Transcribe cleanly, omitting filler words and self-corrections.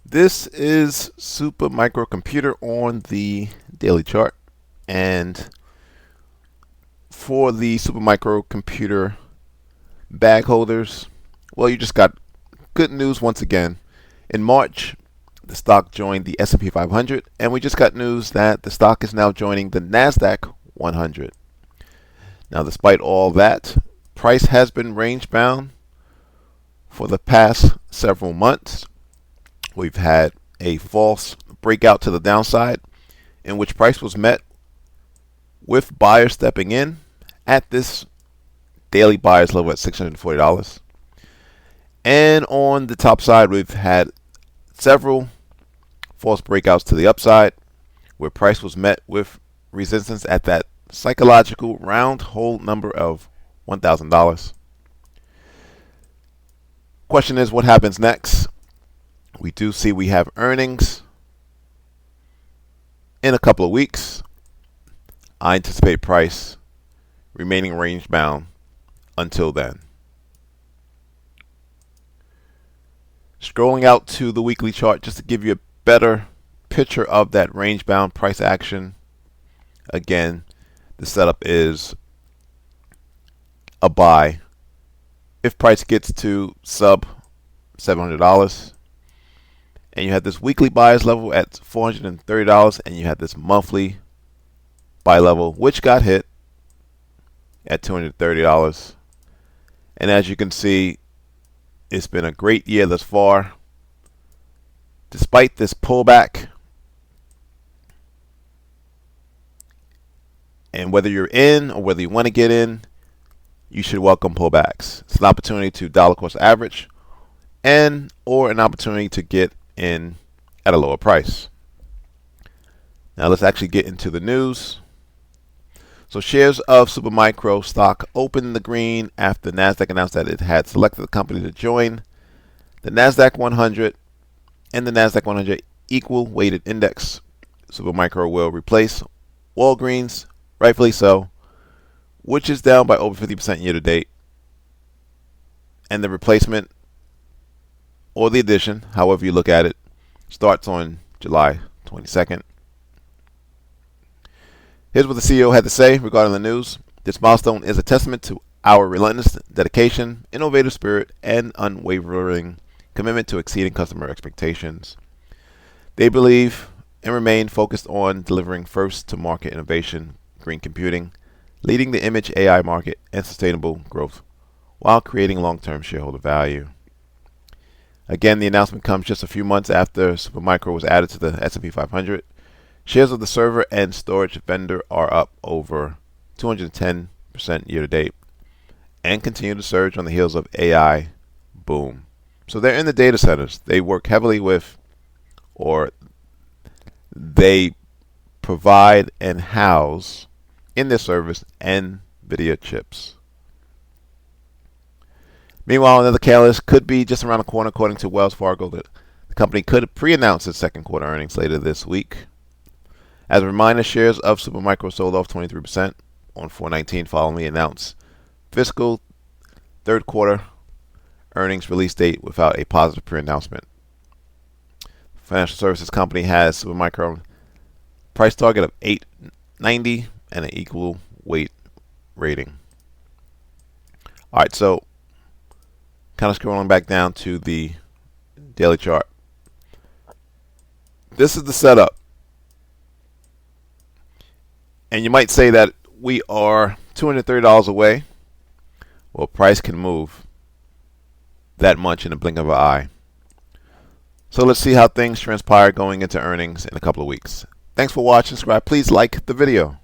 This is Super Microcomputer on the daily chart, and for the Super Microcomputer bag holders, well, you just got good news once again. In March, the stock joined the S&P 500, and we just got news that the stock is now joining the Nasdaq-100. Now, despite all that, price has been range bound for the past several months. We've had a false breakout to the downside in which price was met with buyers stepping in at this daily buyers level at $640. And on the top side, we've had several false breakouts to the upside where price was met with resistance at that psychological round hole number of $1,000. Question is, what happens next? We do see we have earnings in a couple of weeks. I anticipate price remaining range bound until then. Scrolling out to the weekly chart just to give you a better picture of that range bound price action. Again, the setup is a buy if price gets to sub $700. And you have this weekly buyers level at $430, and you have this monthly buy level, which got hit at $230. And as you can see, it's been a great year thus far. Despite this pullback, and whether you're in or whether you want to get in, you should welcome pullbacks. It's an opportunity to dollar cost average and or an opportunity to get in at a lower price. Now let's actually get into the news. So shares of Supermicro stock opened in the green after Nasdaq announced that it had selected the company to join the Nasdaq-100 and the Nasdaq-100 Equal Weighted Index. Supermicro will replace Walgreens, rightfully so, which is down by over 50% year to date. And the replacement, or the addition, however you look at it, starts on July 22nd. Here's what the CEO had to say regarding the news. This milestone is a testament to our relentless dedication, innovative spirit, and unwavering commitment to exceeding customer expectations. They believe and remain focused on delivering first-to-market innovation, green computing, leading the image AI market, and sustainable growth, while creating long-term shareholder value. Again, the announcement comes just a few months after Supermicro was added to the S&P 500. Shares of the server and storage vendor are up over 210% year to date and continue to surge on the heels of AI boom. So they're in the data centers. They work heavily with, or they provide and house in their service NVIDIA chips. Meanwhile, another catalyst could be just around the corner. According to Wells Fargo, that the company could pre-announce its second quarter earnings later this week. As a reminder, shares of Supermicro sold off 23% on 4/19 following the announced fiscal third quarter earnings release date without a positive pre-announcement. Financial services company has Supermicro price target of $8.90 and an equal weight rating. All right, so kind of scrolling back down to the daily chart. This is the setup. And you might say that we are $230 away. Well, price can move that much in the blink of an eye. So let's see how things transpire going into earnings in a couple of weeks. Thanks for watching. Subscribe. Please like the video.